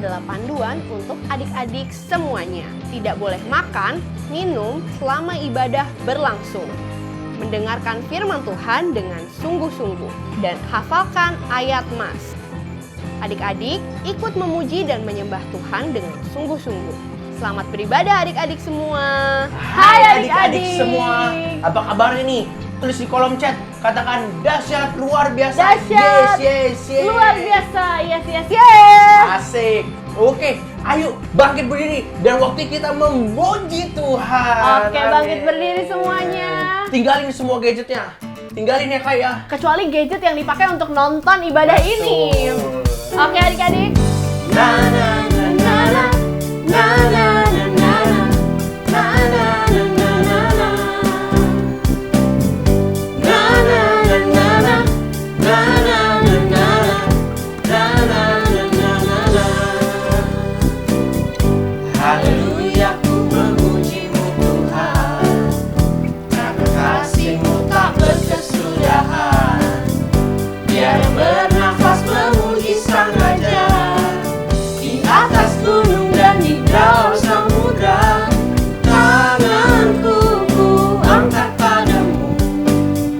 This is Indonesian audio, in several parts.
adalah panduan untuk adik-adik semuanya. Tidak boleh makan, minum selama ibadah berlangsung. Mendengarkan firman Tuhan dengan sungguh-sungguh dan hafalkan ayat Mas. Adik-adik ikut memuji dan menyembah Tuhan dengan sungguh-sungguh. Selamat beribadah adik-adik semua. Hai adik-adik semua. Apa kabarnya nih? Tulis di kolom chat. Katakan dahsyat, luar biasa. Dahsyat, yes. luar biasa, yes. Asik. Oke, ayo bangkit berdiri. Dan waktu kita memuji Tuhan. Oke, bangkit berdiri semuanya. Tinggalin semua gadgetnya. Tinggalin ya Kak ya. Kecuali gadget yang dipakai untuk nonton ibadah ini. Oke adik-adik. Haleluya, ku memuji-Mu Tuhan, karena kasih-Mu tak berkesudahan. Biar bernafas memuji Sang Raja, di atas gunung dan di dalam samudra. Tanganku ku angkat padamu,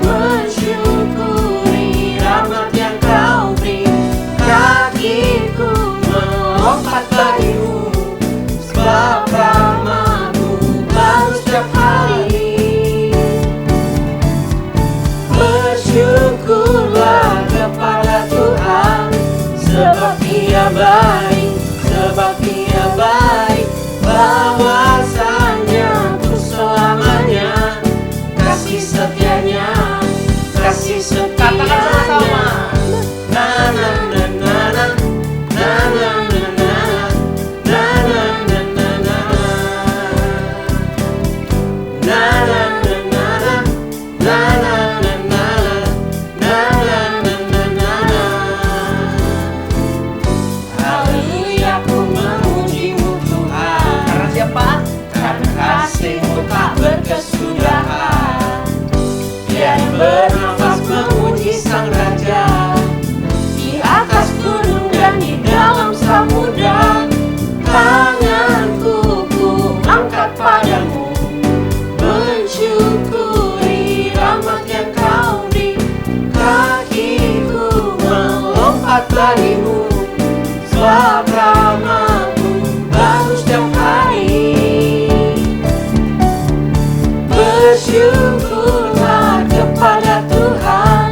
mensyukuri rahmat yang Kau beri. Kakiku melompat bagimu, sebab rahmat-Mu baru setiap hari. Bersyukurlah kepada Tuhan, sebab Dia baik, bahwasanya untuk selamanya kasih setianya. Katakan sama-sama. Na na na na na, na na na na na, na na na na na, na na na na na, na na na na. Haleluya, ku memuji-Mu Tuhan. Karena siapa? Karena kasih-Mu tak berkesudahan. Biar bernafas memuji Sang Raja, di atas gunung dan di dalam samudra. Tanganku ku angkat padamu, mensyukuri rahmat yang Kau beri. Kakiku melompat bagimu, sebab rahmat-Mu baru setiap hari. Bersyukurlah kepada Tuhan,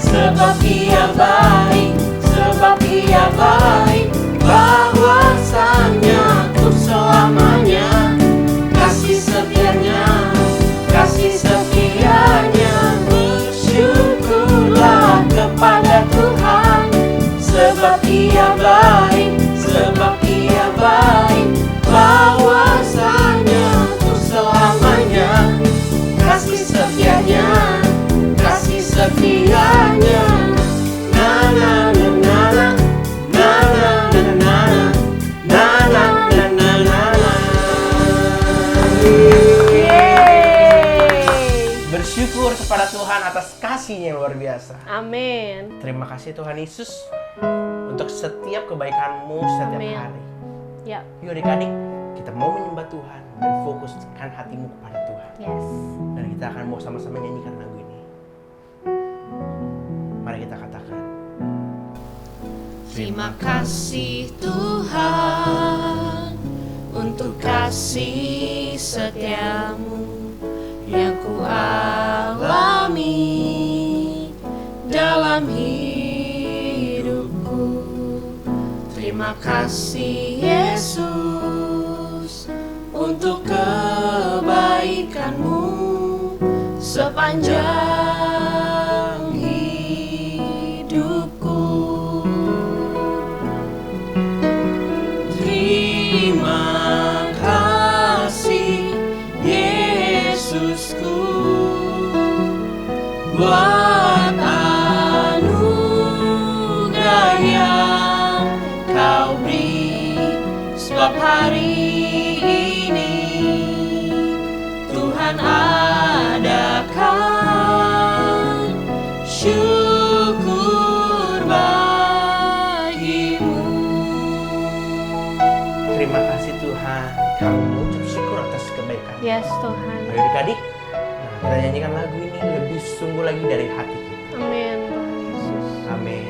sebab Dia baik, bahwasanya untuk selamanya kasih setianya. Bersyukurlah kepada Tuhan, sebab Dia baik, bahwasanya untuk selamanya kasih setianya. Na na na na na, na na na na na, na na na na na. Bersyukur kepada Tuhan atas kasih-Nya yang luar biasa. Amin. Terima kasih Tuhan Yesus untuk setiap kebaikan-Mu setiap Amin. hari. Ya. Yuk adik-adik, kita mau menyembah Tuhan dan fokuskan hatimu kepada Tuhan. Yes. Dan kita akan mau sama-sama nyanyikan lagu ini. Mari kita katakan. Terima kasih Tuhan untuk kasih setiamu yang ku alami dalam hidupku. Terima kasih Yesus untuk kebaikan-Mu sepanjang hidupku. Terima kasih Yesusku buat anugerah yang Kau beri, sebab hari ini Tuhan adakan kami mengucap syukur atas kebaikan. Yes Tuhan. Ayo adik-adik, kita nyanyikan lagu ini lebih sungguh lagi dari hati kita. Amin Tuhan Yesus. Amin.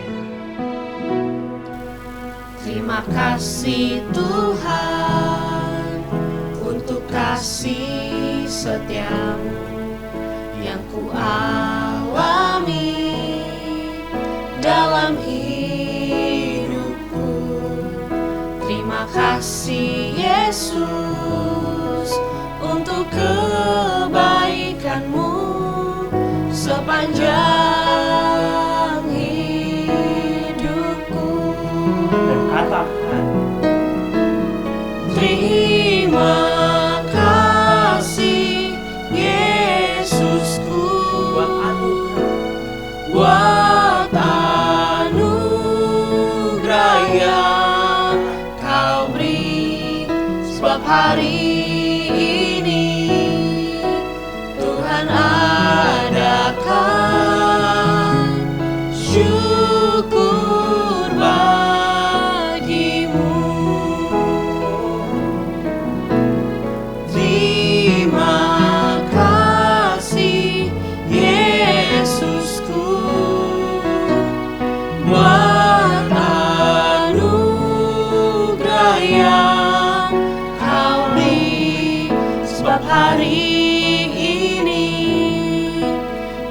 Terima kasih Tuhan untuk kasih setiamu yang ku alami dalam hidupku. Terima kasih Yesus untuk kebaikanmu sepanjang hidupku. Dan katakan, terima kasih Yesusku buat anugerah yang kau beri, sebab hari ini Tuhan adakan syukur bagimu. Terima kasih Yesusku buat anugerah yang kau beri, sebab hari ini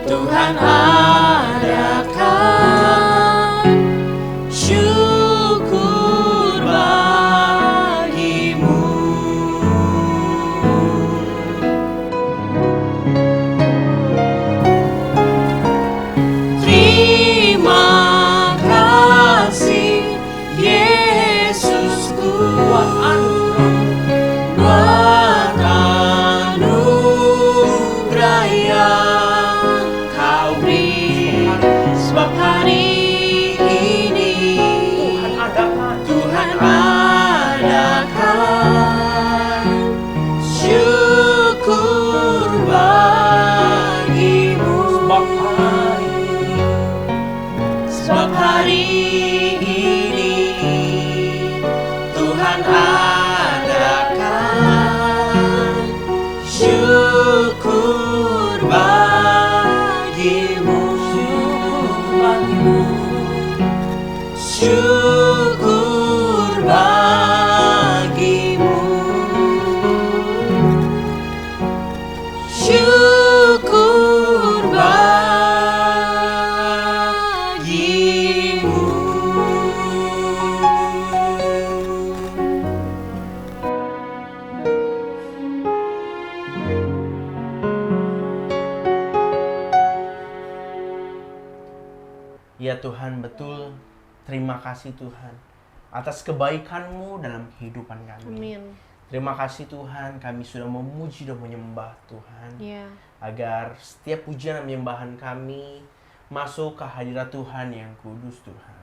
Tuhan adakan syukur bagimu. Terima kasih Yesusku buat anugerah yang kau beri, sebab hari ini Tuhan adakan syukur bagimu. Sebab hari ini Tuhan adakan syukur bagimu. Syukur bagimu. Syukur bagimu. ya Tuhan, betul. Terima kasih Tuhan atas kebaikan-Mu dalam kehidupan kami. Amin. Terima kasih Tuhan, kami sudah memuji dan menyembah Tuhan. Ya. Agar setiap pujian dan penyembahan kami masuk ke hadirat Tuhan yang kudus Tuhan.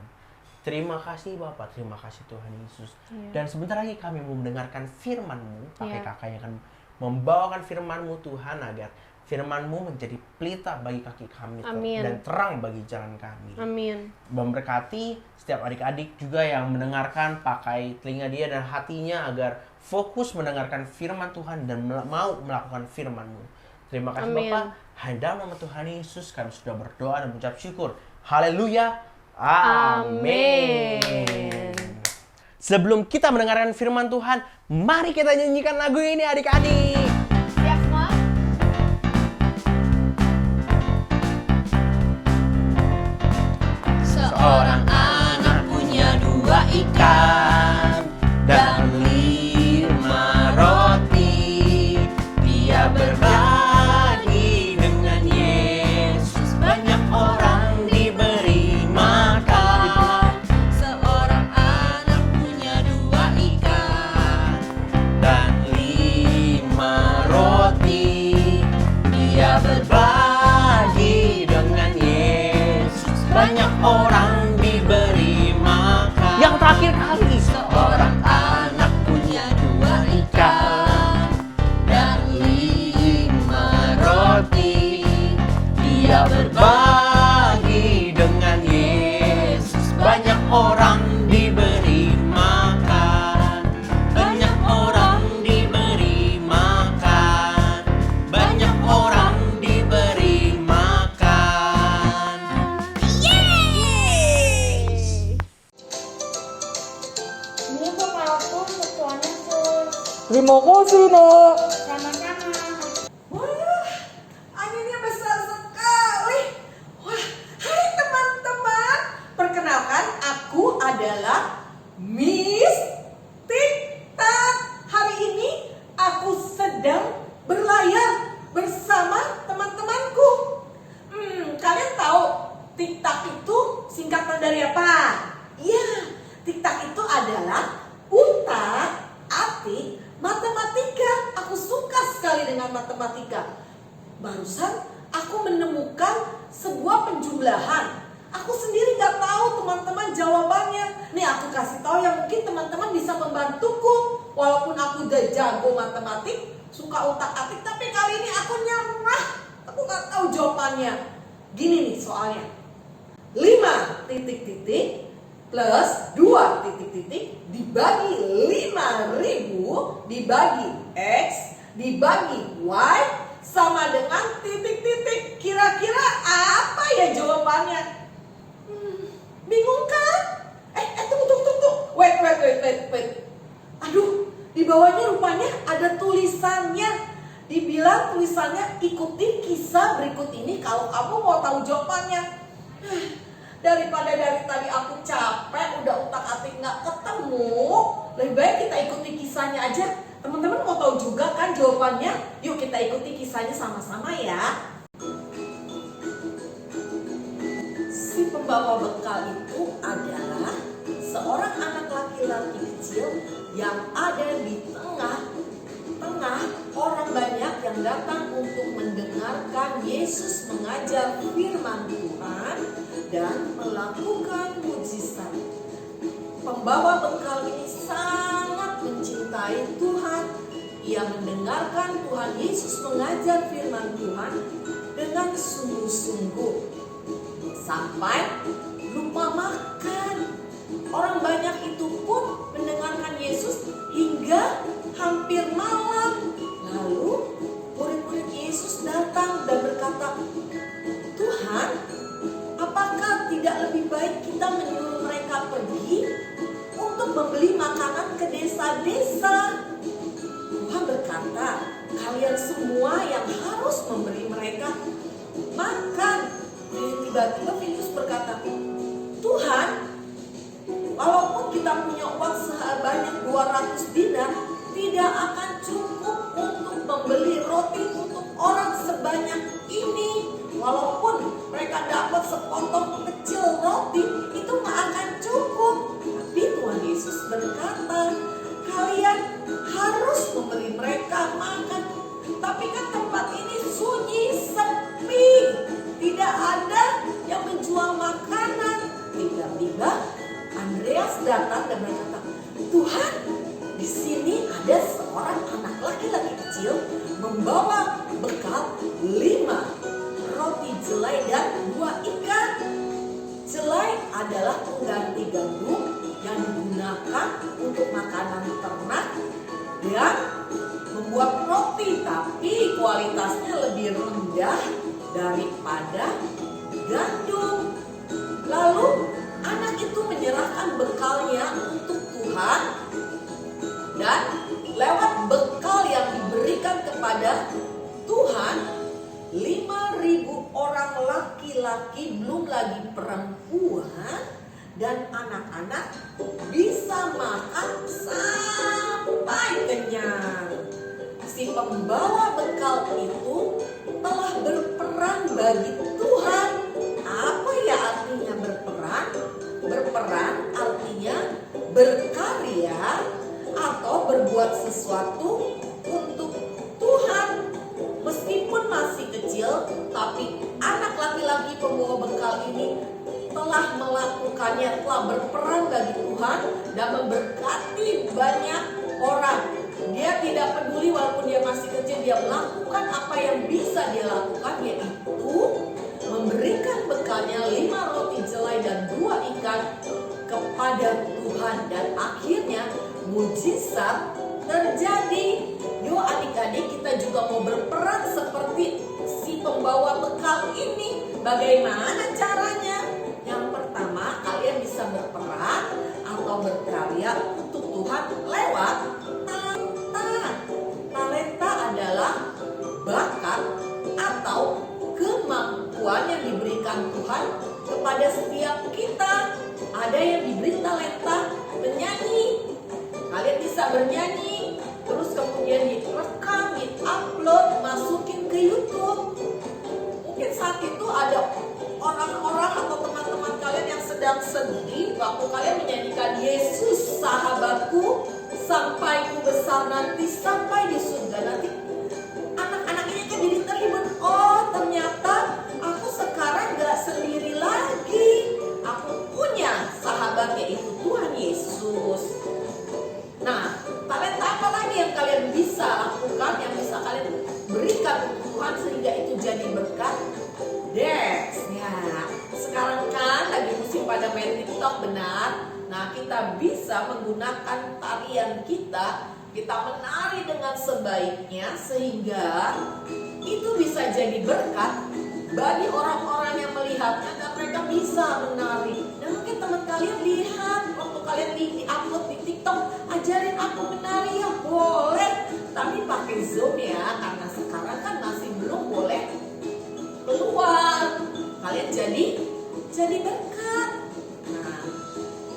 Terima kasih Bapak, terima kasih Tuhan Yesus. Ya. Dan sebentar lagi kami mau mendengarkan firman-Mu. Pakai Ya. kakak yang akan membawakan firman-Mu Tuhan, agar firman-Mu menjadi pelita bagi kaki kami Amin. dan terang bagi jalan kami. Amin. Memberkati setiap adik-adik juga yang mendengarkan, pakai telinga dia dan hatinya agar fokus mendengarkan firman Tuhan dan mau melakukan firman-Mu. Terima kasih Amin. Bapak. Hanya dalam nama Tuhan Yesus kami sudah berdoa dan mengucap syukur. Haleluya. Amin. Sebelum kita mendengarkan firman Tuhan, mari kita nyanyikan lagu ini adik-adik. Siap semua? Seorang anak punya 2 ikan dan 5 roti. Dia berbagi dengan Yesus, banyak orang diberi makan. Seorang anak punya 2 ikan dan 5 roti. Dia berbagi dengan Yesus, banyak orang diberi makan. Yang terakhir kali. Seorang anak punya 2 ikan dan 5 roti. Dia berbagi dengan Yesus, banyak orang diberi makan. Banyak orang diberi Terima kasih, Nak. Wah, anginnya besar sekali. Wah, hai teman-teman. Perkenalkan, aku adalah Miss TikTok. Hari ini aku sedang berlayar bersama teman-temanku. Kalian tahu TikTok itu singkatan dari apa? Iya, TikTok itu adalah utak-atik matematika. Aku suka sekali dengan matematika. Barusan aku menemukan sebuah penjumlahan. Aku sendiri nggak tahu teman-teman jawabannya. Nih aku kasih tahu yang mungkin teman-teman bisa membantuku. Walaupun aku udah jago matematik, suka utak-atik, tapi kali ini aku nyerah. Aku nggak tahu jawabannya. Gini nih soalnya. 5 titik-titik plus 2 titik-titik dibagi 5.000 dibagi X dibagi Y sama dengan titik-titik. Kira-kira apa ya jawabannya? Bingung kan? Tunggu. Wait. Aduh, di bawahnya rupanya ada tulisannya. Dibilang tulisannya ikuti kisah berikut ini kalau kamu mau tahu jawabannya. Daripada dari tadi aku capek, udah utak-atik nggak ketemu, lebih baik kita ikuti kisahnya aja. Teman-teman mau tahu juga kan jawabannya? Yuk kita ikuti kisahnya sama-sama ya. Si pembawa bekal itu adalah seorang anak laki-laki kecil yang ada di tengah-tengah orang banyak yang datang untuk mendengarkan Yesus mengajar firman Tuhan dan melakukan mujizat. Pembawa bekal ini sangat mencintai Tuhan. Ia mendengarkan Tuhan Yesus mengajar firman Tuhan dengan sungguh-sungguh sampai lupa makan. Orang banyak itu pun mendengarkan Yesus hingga hampir malam. Lalu murid-murid Yesus datang dan berkata, "Tuhan, apakah tidak lebih baik kita menyuruh mereka pergi untuk membeli makanan ke desa-desa?" Tuhan berkata, "Kalian semua yang harus memberi mereka makan." Tiba-tiba Filius berkata, "Tuhan, walaupun kita punya uang sebanyak 200 dinar, tidak akan cukup untuk membeli roti untuk orang sebanyak ini. Walaupun mereka dapat sepotong kecil roti, itu nggak akan cukup." Tapi Tuhan Yesus berkata, "Kalian harus memberi mereka makan." Tapi kan tempat ini sunyi, sepi, tidak ada yang menjual makanan. Tiba-tiba Andreas datang dan berkata, "Tuhan, di sini ada seorang anak laki-laki kecil membawa bekal 5 roti jelai dan 2 ikan. Jelai adalah pengganti gandum yang digunakan untuk makanan ternak dan membuat roti, tapi kualitasnya lebih rendah daripada gandum." Lalu anak itu menyerahkan bekalnya untuk Tuhan, dan lewat bekal yang diberikan kepada Tuhan, 5.000 orang laki-laki, belum lagi perempuan dan anak-anak, bisa makan sampai kenyang. Si pembawa bekal itu telah berperan bagi Tuhan. Apa ya artinya berperan? Berperan artinya berkarya atau berbuat sesuatu untuk Tuhan. Meskipun masih kecil, tapi anak laki-laki pembawa bekal ini telah melakukannya, telah berperan bagi Tuhan dan memberkati banyak orang. Dia tidak peduli walaupun dia masih kecil, dia melakukan apa yang bisa dia lakukan, yaitu memberikan bekalnya 5 roti jelai dan 2 ikan kepada Tuhan. Dan akhirnya mujizat terjadi. Yuk adik-adik, kita juga mau berperan seperti si pembawa bekal ini. Bagaimana caranya? Yang pertama, kalian bisa berperan atau berkarya untuk Tuhan lewat tantang. setiap kita ada yang diberi talenta menyanyi. Kalian bisa bernyanyi, terus kemudian direkam, di-upload, masukin ke YouTube. Mungkin saat itu ada orang-orang atau teman-teman kalian yang sedang sedih waktu kalian menyanyikan Yesus sahabatku, sampai ku besar nanti, sampai di surga nanti. Anak-anak ini kan jadi terhibur. Oh, ternyata aku sekarang gak sendiri lagi. Aku punya sahabat, yaitu Tuhan Yesus. Nah, talenta apa lagi yang kalian bisa lakukan, yang bisa kalian berikan untuk Tuhan sehingga itu jadi berkat? Dance. Ya, sekarang kan lagi musim pada main TikTok, benar? Nah, kita bisa menggunakan tarian kita menari dengan sebaiknya sehingga itu bisa jadi berkat bagi orang-orang yang melihatnya dan mereka bisa menari. Dan mungkin teman kalian lihat waktu kalian di-upload di TikTok, ajarin aku menari ya, boleh. Tapi pakai Zoom ya, karena sekarang kan masih belum boleh keluar. Kalian jadi berkat. Nah,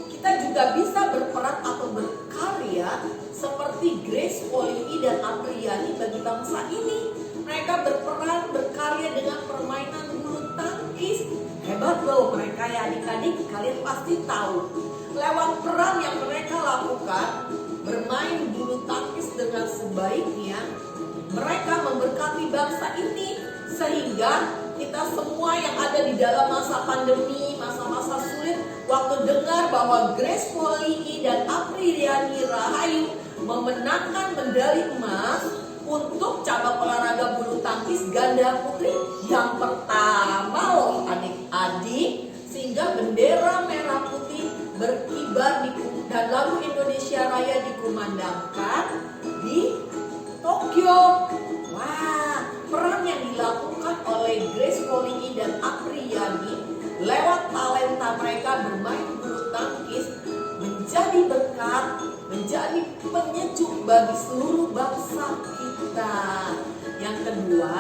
kita juga bisa berperan atau berkarya seperti Grace, Polly dan Apriani bagi bangsa ini. Mereka berperan, berkarya dengan permainan bulu tangkis. Hebat loh mereka ya adik-adik, kalian pasti tahu. Lewat peran yang mereka lakukan, bermain bulu tangkis dengan sebaiknya, mereka memberkati bangsa ini. Sehingga kita semua yang ada di dalam masa pandemi, masa-masa sulit, waktu dengar bahwa Grace, Polly dan Apriani Rahayu memenangkan medali emas untuk cabang olahraga bulu tangkis ganda putri yang pertama loh adik-adik, sehingga bendera merah putih berkibar dan lagu Indonesia Raya dikumandangkan di Tokyo. Wah, peran yang dilakukan oleh Grace, Polly dan Apriani lewat talenta mereka bermain bulu tangkis menjadi berkat, menjadi penyejuk bagi seluruh bangsa kita. Yang kedua,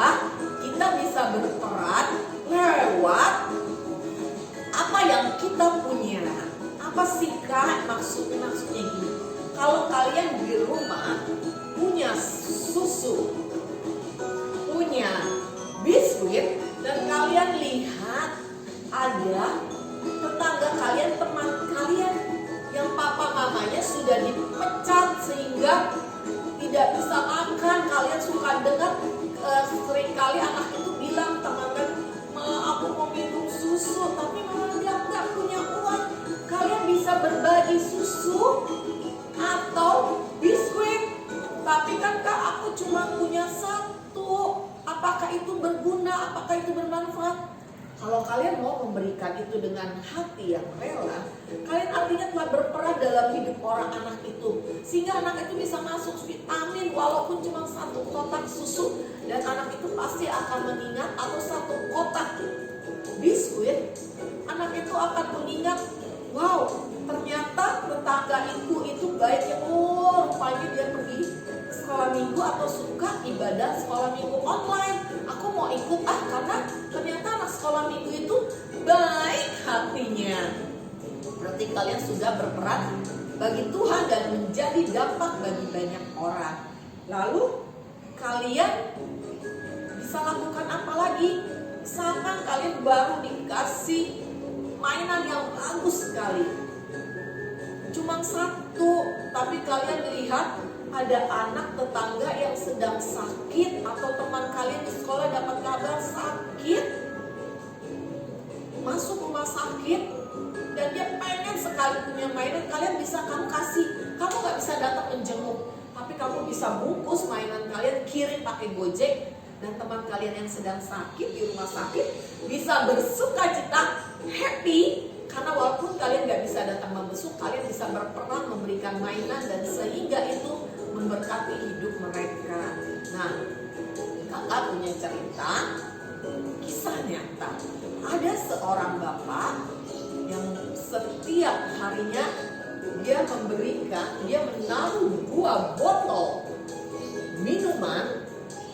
kita bisa berperan lewat apa yang kita punya. Apa sih Kak maksudnya gini? Kalau kalian di rumah punya susu, punya biskuit, dan kalian lihat ada tetangga kalian, teman kalian yang papa mamanya sudah dipecat sehingga tidak bisa makan. Kalian suka dengar sering kali anak itu bilang, teman-teman, aku mau minum susu tapi mama dia nggak punya uang. Kalian bisa berbagi susu atau biskuit. Tapi kan Kak, aku cuma punya satu. Apakah itu berguna? Apakah itu bermanfaat? Kalau kalian mau memberikan itu dengan hati yang rela, kalian artinya telah berperan dalam hidup orang anak itu. Sehingga anak itu bisa masuk vitamin walaupun cuma satu kotak susu. Dan anak itu pasti akan mengingat, atau satu kotak biskuit, anak itu akan mengingat, wow, ternyata tetangga itu baik ya. Oh, rupanya dia pergi sekolah minggu atau suka ibadah sekolah minggu online. Aku mau ikut karena ternyata anak sekolah minggu itu baik hatinya. Berarti kalian sudah berperan bagi Tuhan dan menjadi dampak bagi banyak orang. Lalu kalian bisa lakukan apa lagi? Misalkan kalian baru dikasih mainan yang bagus sekali, cuma satu, tapi kalian lihat ada anak tetangga yang sedang sakit, atau teman kalian di sekolah dapat kabar sakit, masuk rumah sakit, dan dia pengen sekali punya mainan. Kalian bisa kamu kasih, kamu gak bisa datang menjenguk, tapi kamu bisa bungkus mainan kalian, kirim pakai Gojek, dan teman kalian yang sedang sakit di rumah sakit bisa bersuka cita, happy. Karena walaupun kalian gak bisa datang membesuk, kalian bisa berperan memberikan mainan, dan sehingga itu memberkati hidup mereka. Nah, kakak punya cerita, kisah nyata. Ada seorang bapak yang setiap harinya dia menaruh 2 botol minuman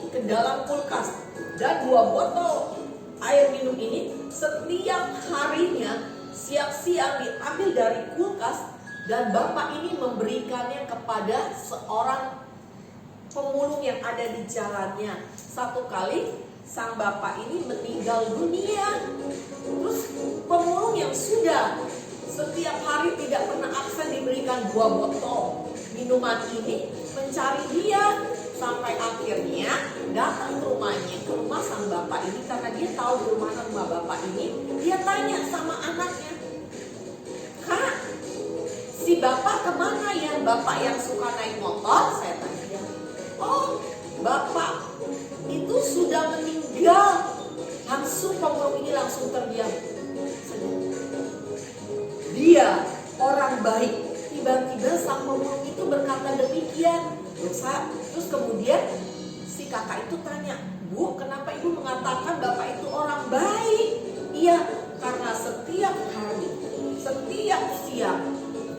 ke dalam kulkas, dan 2 botol air minum ini setiap harinya siang-siang diambil dari kulkas dan bapak ini memberikannya kepada seorang pemulung yang ada di jalannya. Satu kali sang bapak ini meninggal dunia. Terus pemulung yang sudah setiap hari tidak pernah absen diberikan 2 botol minuman ini mencari dia, sampai akhirnya datang ke rumahnya, ke rumah sang bapak ini, karena dia tahu di mana rumah bapak ini. Dia tanya sama anaknya, "Kak, si bapak kemana ya? Bapak yang suka naik motor?" Saya tanya dia. "Oh, bapak itu sudah meninggal." Langsung pemulung ini langsung terdiam. Dia orang baik. Tiba-tiba sang pemulung itu berkata demikian. Terus kemudian si kakak itu tanya, "Bu, kenapa ibu mengatakan bapak itu orang baik?" "Iya, karena setiap hari, setiap siang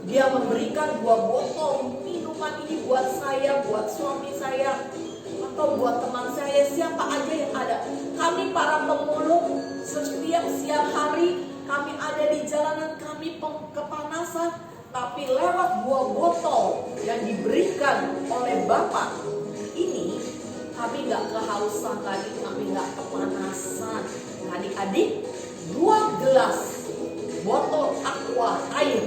dia memberikan 2 botol minuman ini buat saya, buat suami saya, atau buat teman saya, siapa aja yang ada. Kami para pemulung setiap siang hari kami ada di jalanan, kami kepanasan, tapi lewat 2 botol yang diberikan oleh bapak ini, kami gak kehausan lagi, kami gak kepanasan." Adik-adik, 2 gelas botol aqua air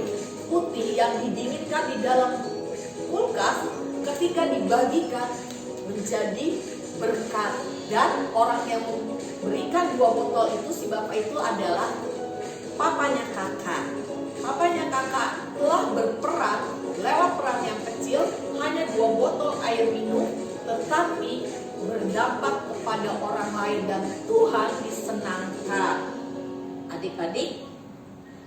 putih yang didinginkan di dalam kulkas ketika dibagikan menjadi berkat. Dan orang yang memberikan 2 botol itu, si bapak itu adalah papanya kakak. Papanya kakak telah berperan lewat peran yang kecil, hanya 2 botol air minum, tetapi berdampak kepada orang lain dan Tuhan disenangkan. Adik-adik,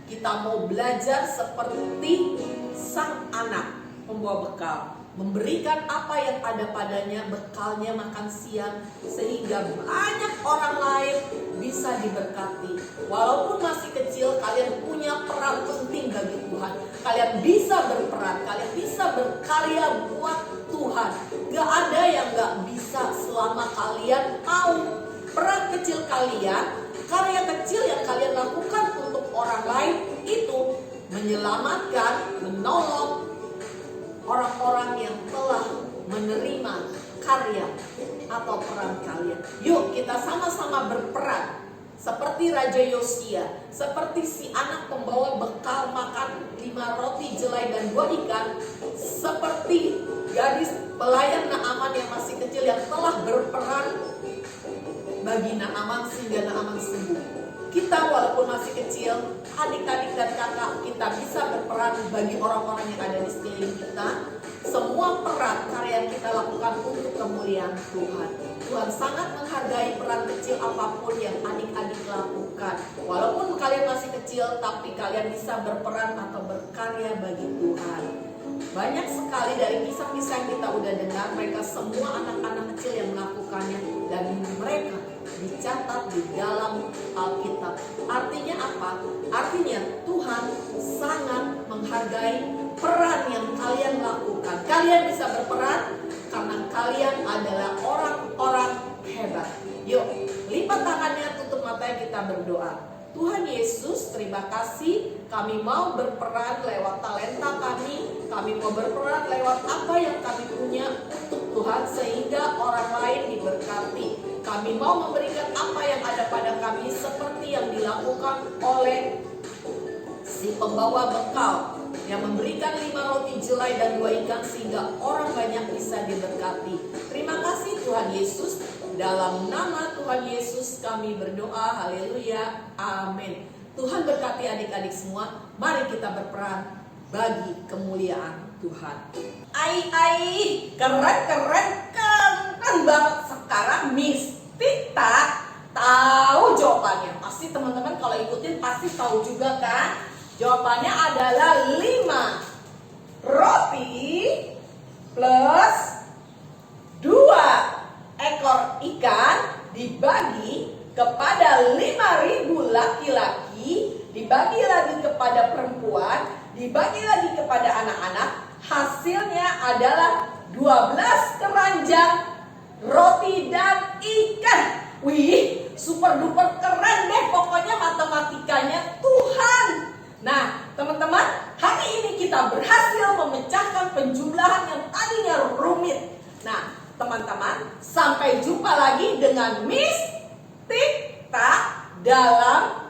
kita mau belajar seperti sang anak pembawa bekal, memberikan apa yang ada padanya, bekalnya makan siang, sehingga banyak orang lain bisa diberkati. Walaupun masih kecil, kalian punya peran penting bagi Tuhan. Kalian bisa berperan, kalian bisa berkarya buat Tuhan. Gak ada yang gak bisa selama kalian mau. Peran kecil kalian, karya kecil yang kalian lakukan untuk orang lain itu menyelamatkan, menolong orang-orang yang telah menerima karya atau peran kalian. Yuk kita sama-sama berperan seperti Raja Yosia, seperti si anak pembawa bekal makan 5 roti jelai dan 2 ikan, seperti gadis pelayan Naaman yang masih kecil yang telah berperan bagi Naaman sehingga Naaman sembuh. Kita walaupun masih kecil, adik-adik dan kakak, kita bisa berperan bagi orang-orang yang ada di sekeliling kita. Semua peran karya yang kita lakukan untuk kemuliaan Tuhan. Tuhan sangat menghargai peran kecil apapun yang adik-adik lakukan. Walaupun kalian masih kecil, tapi kalian bisa berperan atau berkarya bagi Tuhan. Banyak sekali dari kisah-kisah yang kita udah dengar, mereka semua anak-anak kecil yang melakukannya, dan mereka dicatat di dalam Alkitab. Artinya apa? Artinya Tuhan sangat menghargai peran yang kalian lakukan. Kalian bisa berperan karena kalian adalah orang-orang hebat. Yuk, lipat tangannya, tutup matanya, kita berdoa. Tuhan Yesus, terima kasih. Kami mau berperan lewat talenta kami mau berperan lewat apa yang kami punya untuk Tuhan, sehingga orang lain diberkati. Kami mau memberikan apa yang ada pada kami seperti yang dilakukan oleh si pembawa bekal yang memberikan 5 roti jelai dan 2 ikan sehingga orang banyak bisa diberkati. Terima kasih Tuhan Yesus. Dalam nama Tuhan Yesus kami berdoa. Haleluya. Amin. Tuhan berkati adik-adik semua. Mari kita berperan bagi kemuliaan Tuhan. Keren banget. Sekarang Miss Tita tahu jawabannya. Pasti teman-teman kalau ikutin pasti tahu juga kan? Jawabannya adalah 5 roti plus 2 ekor ikan dibagi kepada 5.000 laki-laki, dibagi lagi kepada perempuan, dibagi lagi kepada anak-anak. Hasilnya adalah 12 keranjang roti dan ikan. Wih, super duper keren deh pokoknya matematikanya. Tuhan dengan Miss Tika dalam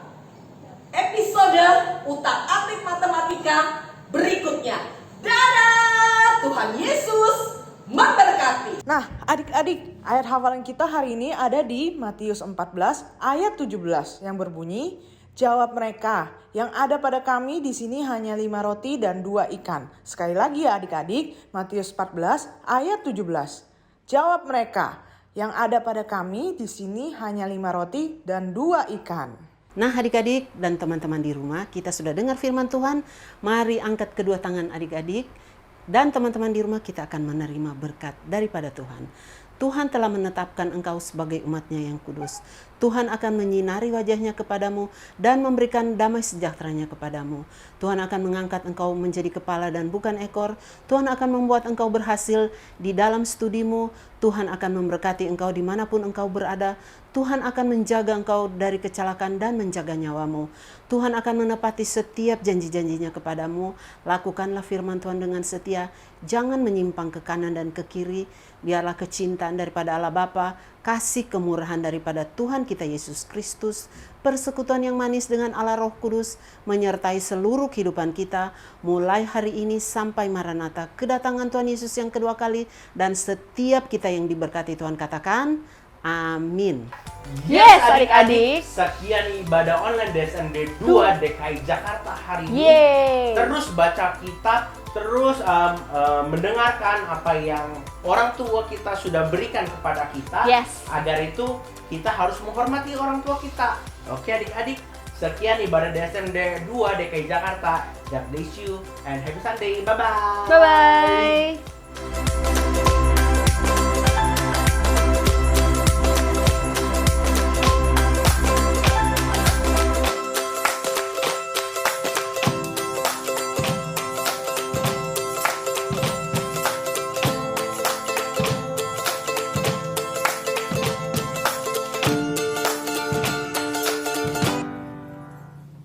episode utak-atik matematika berikutnya. Dadah, Tuhan Yesus memberkati. Nah, adik-adik, ayat hafalan kita hari ini ada di Matius 14 ayat 17 yang berbunyi, jawab mereka, yang ada pada kami di sini hanya 5 roti dan 2 ikan. Sekali lagi ya adik-adik, Matius 14 ayat 17. Jawab mereka, yang ada pada kami di sini hanya 5 roti dan 2 ikan. Nah adik-adik dan teman-teman di rumah, kita sudah dengar firman Tuhan. Mari angkat kedua tangan adik-adik. Dan teman-teman di rumah, kita akan menerima berkat daripada Tuhan. Tuhan telah menetapkan engkau sebagai umatnya yang kudus. Tuhan akan menyinari wajahnya kepadamu dan memberikan damai sejahteranya kepadamu. Tuhan akan mengangkat engkau menjadi kepala dan bukan ekor. Tuhan akan membuat engkau berhasil di dalam studimu. Tuhan akan memberkati engkau dimanapun engkau berada. Tuhan akan menjaga engkau dari kecelakaan dan menjaga nyawamu. Tuhan akan menepati setiap janji-janjinya kepadamu. Lakukanlah firman Tuhan dengan setia. Jangan menyimpang ke kanan dan ke kiri. Biarlah kecintaan daripada Allah Bapa, kasih kemurahan daripada Tuhan kita Yesus Kristus, persekutuan yang manis dengan Allah Roh Kudus, menyertai seluruh kehidupan kita, mulai hari ini sampai Maranatha, kedatangan Tuhan Yesus yang kedua kali, dan setiap kita yang diberkati Tuhan katakan, amin. Yes, adik-adik. Sekian ibadah online DSMD 2 DKI Jakarta hari ini. Yeay. Terus baca kitab, terus mendengarkan apa yang orang tua kita sudah berikan kepada kita. Yes. Agar itu kita harus menghormati orang tua kita. Oke adik-adik, sekian ibadah DSMD 2 DKI Jakarta. God bless you and happy Sunday. Bye-bye. Bye-bye.